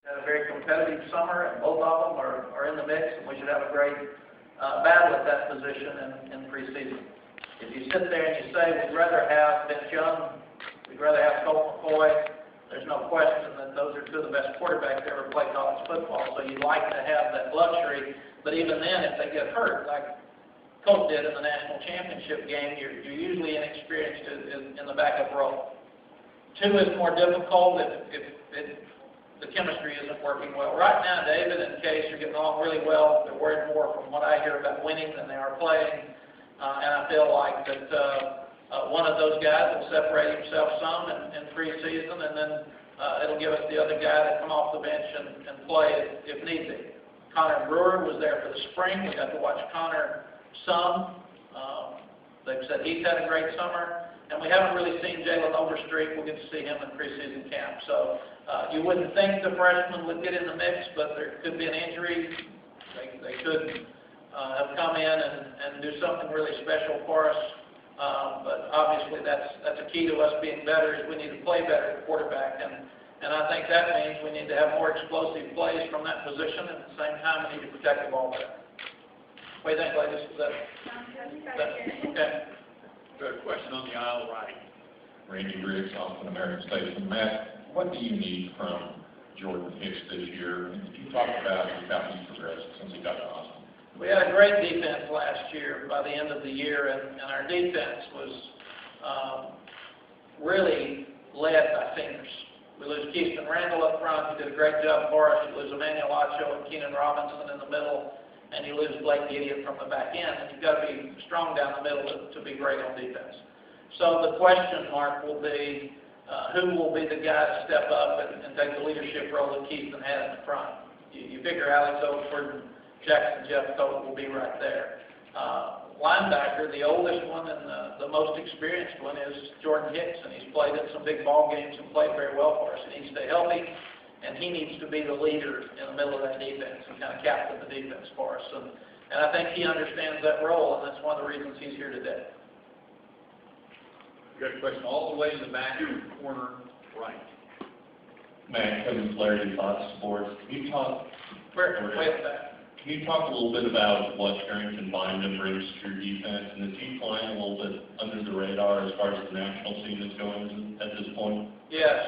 Had a very competitive summer, and both of them are in the mix, and we should have a great battle at that position in preseason. If you sit there and you say we'd rather have Vince Young, we'd rather have Colt McCoy, there's no question that those are two of the best quarterbacks to ever play college football. So you'd like to have that luxury, but even then, if they get hurt, like Colt did in the national championship game, you're usually inexperienced in the backup role. Two is more difficult if the chemistry isn't working well. Right now, David and Case are getting along really well. They're worried more from what I hear about winning than they are playing. And I feel like that one of those guys will separate himself some in preseason, and then it'll give us the other guy to come off the bench and play if need be. Connor Brewer was there for the spring. We got to watch Connor some. They've said he's had a great summer. And we haven't really seen Jalen Overstreet. We'll get to see him in preseason camp. So you wouldn't think the freshman would get in the mix, but there could be an injury. They could have come in and do something really special for us. But obviously that's a key to us being better is we need to play better at quarterback. And I think that means we need to have more explosive plays from that position. At the same time, we need to protect the ball better. What do you think, ladies? Is that okay? Got a question on the aisle right. Randy Briggs, Austin American Station. Matt, what do you need from Jordan Hicks this year? And you talked about how he's progressed since he got to Austin. We had a great defense last year by the end of the year, and our defense was really led by seniors. We lose Keyston Randall up front. He did a great job for us. You lose Emmanuel Acho and Keenan Robinson in the middle, and you lose Blake Gideon from the back end, and you've got to be strong down the middle to be great on defense. So the question mark will be, who will be the guy to step up and take the leadership role that Keyston had in the front? You figure Alex Oxford and Jackson Jeff Coat will be right there. Linebacker, the oldest one and the most experienced one is Jordan Hicks, and he's played in some big ball games and played very well for us. He needs to stay healthy, and he needs to be the leader in the middle of that defense and kind of captain the defense for us. And I think he understands that role, and that's one of the reasons he's here today. Got a question all the way in the back corner right. Matt, Kevin Flaherty, Fox Sports. Can you talk? Can you talk a little bit about what Carrington Bynum brings to your defense, and is he flying a little bit under the radar as far as the national scene is going at this point? Yes,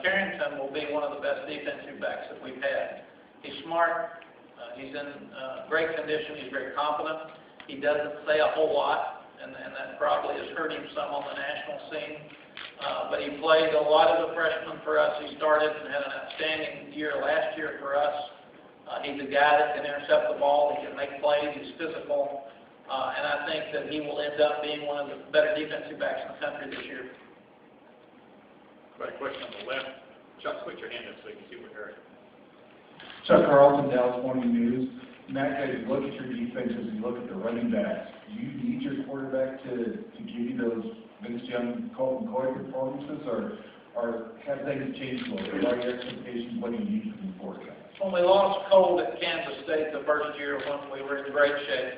Carrington will be one of the best defensive backs that we've had. He's smart. He's in great condition. He's very confident. He doesn't say a whole lot, and that probably has hurt him some on the national scene. But he played a lot of the freshmen for us. He started and had an outstanding year last year for us. He's a guy that can intercept the ball. He can make plays. He's physical. And I think that he will end up being one of the better defensive backs in the country this year. Got a question on the left. Chuck, put your hand up so you can see what you're hearing. Chuck Carlton, Dallas Morning News. Matt, as you look at your defenses and you look at the running backs, do you need your quarterback to give you those Vince Young, Colt McCoy performances, or have things changed a little bit? What are your expectations? What do you need from the quarterback? When we lost Colt at Kansas State the first year when we were in great shape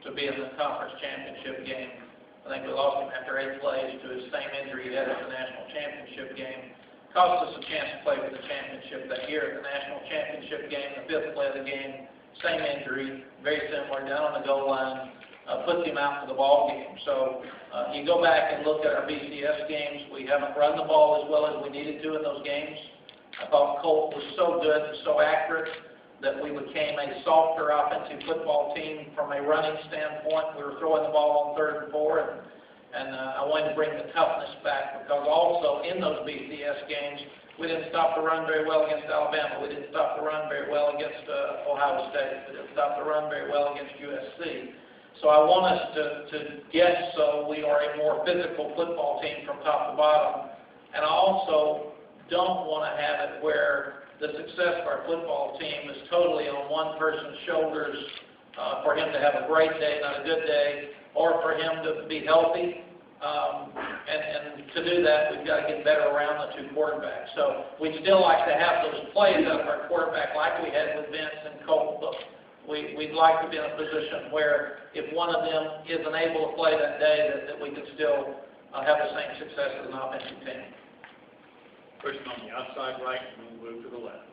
to be in the conference championship game, I think we lost him after 8 plays to his same injury he had at the national championship game. Cost us a chance to play for the championship that year. At the national championship game, the 5th play of the game, same injury, very similar, down on the goal line, puts him out for the ball game. So you go back and look at our BCS games, we haven't run the ball as well as we needed to in those games. I thought Colt was so good and so accurate that we became a softer offensive football team from a running standpoint. We were throwing the ball on 3rd and 4, and I wanted to bring the toughness back because also in those BCS games, we didn't stop the run very well against Alabama. We didn't stop the run very well against Ohio State. We didn't stop the run very well against USC. So I want us to get so we are a more physical football team from top to bottom. And I also don't want to have it where the success of our football team is totally on one person's shoulders for him to have a great day, not a good day, or for him to be healthy. And to do that, we've got to get better around the 2 quarterbacks. So we'd still like to have those plays out of our quarterback like we had with Vince and Colt, but we'd like to be in a position where if one of them isn't able to play that day, that we could still have the same success as an offensive team. Question on the outside right, and we'll move to the left.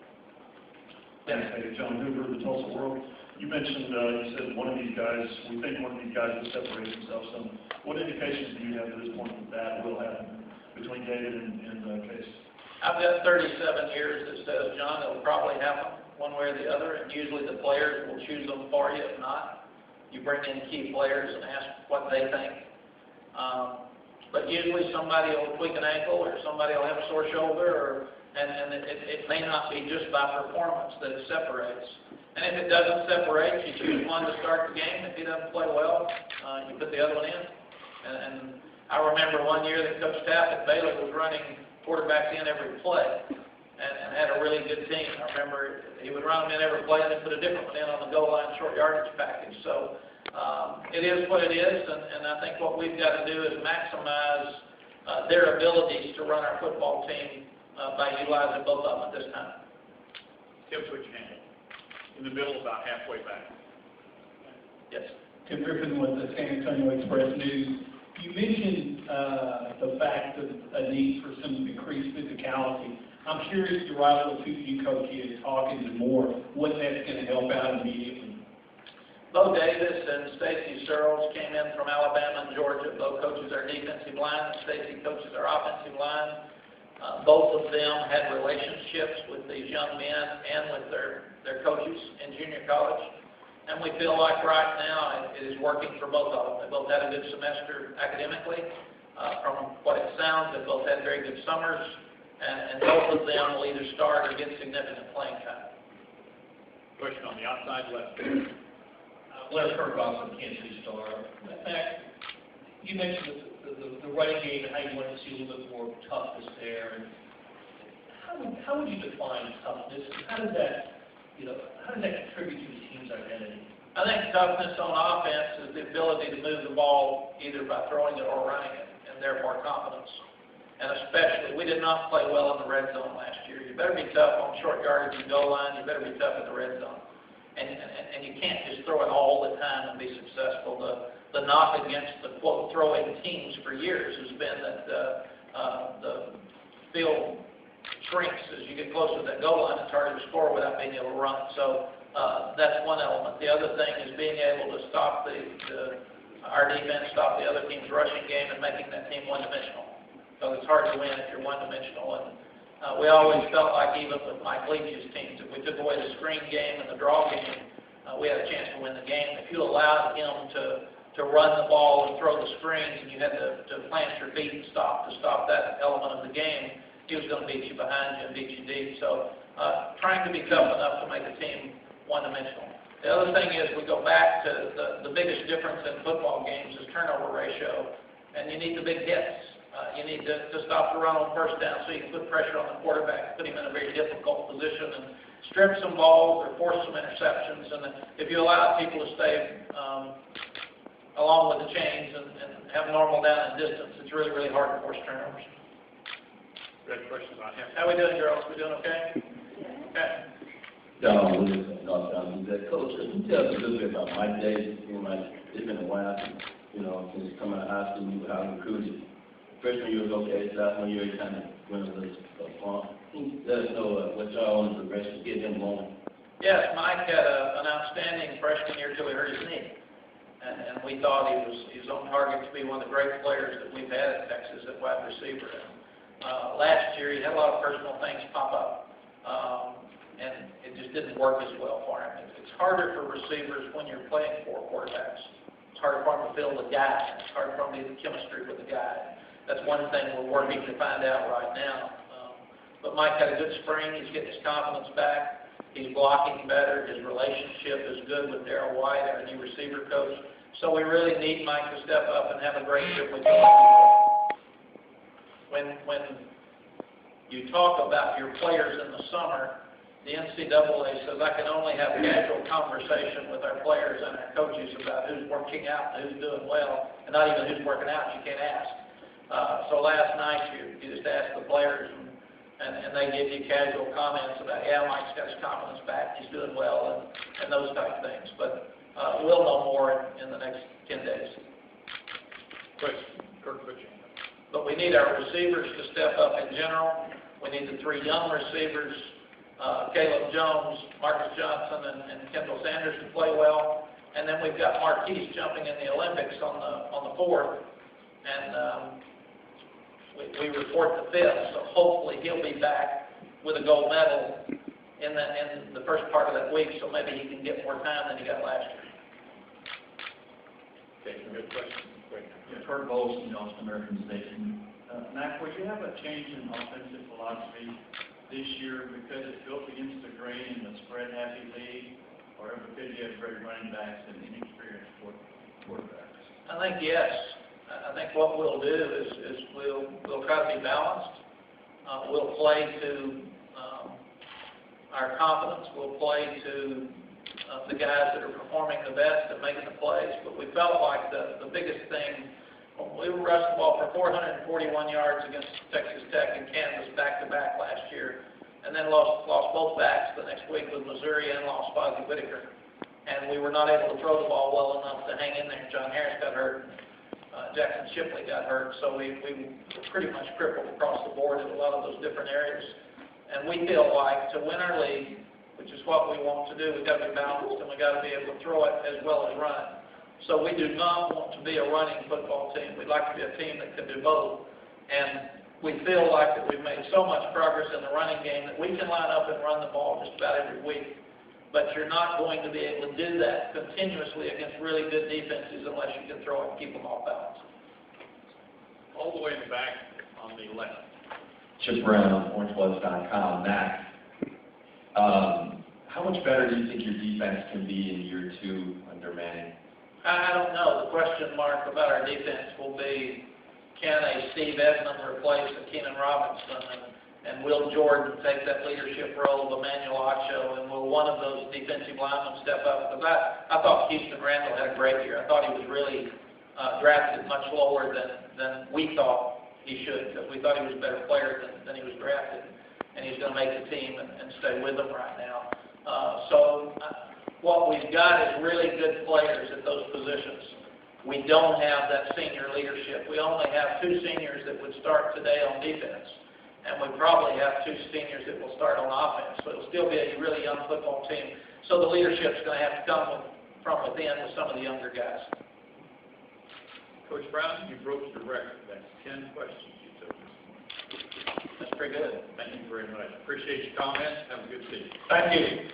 Thanks, hey, John Hoover of the Tulsa World. You mentioned, you said we think one of these guys will separate himself some. What indications do you have at this point that will happen between David and Case? I've got 37 years that says, John, it'll probably happen one way or the other, and usually the players will choose them for you. If not, you bring in key players and ask what they think. But usually somebody will tweak an ankle or somebody will have a sore shoulder, and it may not be just by performance that it separates. And if it doesn't separate, you choose one to start the game. If he doesn't play well, you put the other one in. And I remember one year that Coach Tapp at Baylor was running quarterbacks in every play and had a really good team. I remember he would run them in every play and then put a different one in on the goal line short yardage package. So it is what it is, and I think what we've got to do is maximize their abilities to run our football team by utilizing both of them at this time. Tim, switch your hand. In the middle, about halfway back. Yes. Tim Griffin with the San Antonio Express News. You mentioned the fact of a need for some increased physicality. I'm curious to rival the two of you coaches talking to more what that's going to help out immediately. Bo Davis and Stacy Searles came in from Alabama and Georgia. Bo coaches our defensive line, Stacy coaches our offensive line. Both of them had relationships with these young men and with their coaches in junior college. And we feel like right now it is working for both of them. They both had a good semester academically. From what it sounds, they both had very good summers. And both of them will either start or get significant playing time. Question on the outside left. Larry Kirkhoff from Kansas City Star. Matt, you mentioned the running game and how you wanted to see a little bit more toughness there. And how would you define toughness? And how does that contribute to the team's identity? I think toughness on offense is the ability to move the ball either by throwing it or running it, and therefore confidence. And especially, we did not play well in the red zone last year. You better be tough on short yardage and goal line. You better be tough in the red zone. And you can't just throw it all the time and be successful. The knock against the, quote, throwing teams for years has been that the field shrinks as you get closer to that goal line. It's harder to score without being able to run. So that's one element. The other thing is being able to stop our defense, stop the other team's rushing game and making that team one-dimensional. So it's hard to win if you're one-dimensional. And we always felt like even with Mike Leach's teams, if we took away the screen game and the draw game, we had a chance to win the game. If you allowed him to run the ball and throw the screens and you had to plant your feet and stop that element of the game, he was going to beat you behind you and beat you deep. So trying to be tough enough to make the team one-dimensional. The other thing is we go back to the biggest difference in football games is turnover ratio, and you need the big hits. You need to stop the run on first down so you can put pressure on the quarterback, put him in a very difficult position, and strip some balls or force some interceptions. And if you allow people to stay along with the chains and have normal down and distance, it's really, really hard to force turnovers. Great question about him. How we doing, girls? We doing okay? Okay. John Williams, North Carolina. Coach, can you tell us a little bit about Mike Davis? It's been a while, since coming out of high school, you were how recruited. Freshman year was okay, sophomore year he kind of went a little far. Let us know what y'all on the progression to get him going. Yes, Mike had an outstanding freshman year until he hurt his knee. And we thought he was on target to be one of the great players that we've had at Texas at wide receiver. Last year he had a lot of personal things pop up. And it just didn't work as well for him. It's harder for receivers when you're playing four quarterbacks. It's harder for him to feel the guy. It's harder for him to get the chemistry with the guy. That's one thing we're working to find out right now. But Mike had a good spring. He's getting his confidence back. He's blocking better. His relationship is good with Darryl White, our new receiver coach. So we really need Mike to step up and have a great year with him. When you talk about your players in the summer, the NCAA says I can only have a casual conversation with our players and our coaches about who's working out and who's doing well, and not even who's working out. You can't ask. So last night you just ask the players and they give you casual comments about, yeah, Mike's got his confidence back, he's doing well, and those type of things. But we'll know more in the next 10 days. Question, Kirk Butcher. But we need our receivers to step up in general. We need the 3 young receivers, Caleb Jones, Marcus Johnson, and Kendall Sanders to play well. And then we've got Marquise jumping in the Olympics on the 4th, and we report the 5th. So hopefully he'll be back with a gold medal in the first part of that week. So maybe he can get more time than he got last year. Okay, some good questions. Great. Yeah, Kurt Bowles from Austin American Station. Mac, would you have a change in offensive philosophy this year because it built against the grain in the spread-happy league, or because you have great running backs and inexperienced quarterbacks? I think yes. I think what we'll do is we'll try to be balanced. We'll play to our confidence. We'll play to the guys that are performing the best and making the plays. But we felt like the biggest thing, we rushed the ball for 441 yards against Texas Tech and Kansas back-to-back last year, and then lost both backs the next week with Missouri and lost Fozzie Whitaker. And we were not able to throw the ball well enough to hang in there. John Harris got hurt. Jackson Shipley got hurt. So we were pretty much crippled across the board in a lot of those different areas. And we feel like to win our league, which is what we want to do, we've got to be balanced and we've got to be able to throw it as well as run it. So we do not want to be a running football team. We'd like to be a team that can do both. And we feel like that we've made so much progress in the running game that we can line up and run the ball just about every week. But you're not going to be able to do that continuously against really good defenses unless you can throw it and keep them off balance. All the way in the back on the left. Chip Brown, OrangeBloods.com. Mac, how much better do you think your defense can be in year 2 under Manning? I don't know. The question mark about our defense will be, can a Steve Edmond replace a Keenan Robinson, and will Jordan take that leadership role of Emmanuel Acho, and will one of those defensive linemen step up? Because I thought Houston Randall had a great year. I thought he was really drafted much lower than we thought he should, because we thought he was a better player than he was drafted, and he's going to make the team and stay with them right now. What we've got is really good players at those positions. We don't have that senior leadership. We only have 2 seniors that would start today on defense, and we probably have 2 seniors that will start on offense. So it'll still be a really young football team. So the leadership's going to have to come from within with some of the younger guys. Coach Brown, you broke the record. That's 10 questions you took this morning. That's pretty good. Thank you very much. Appreciate your comments. Have a good season. Thank you.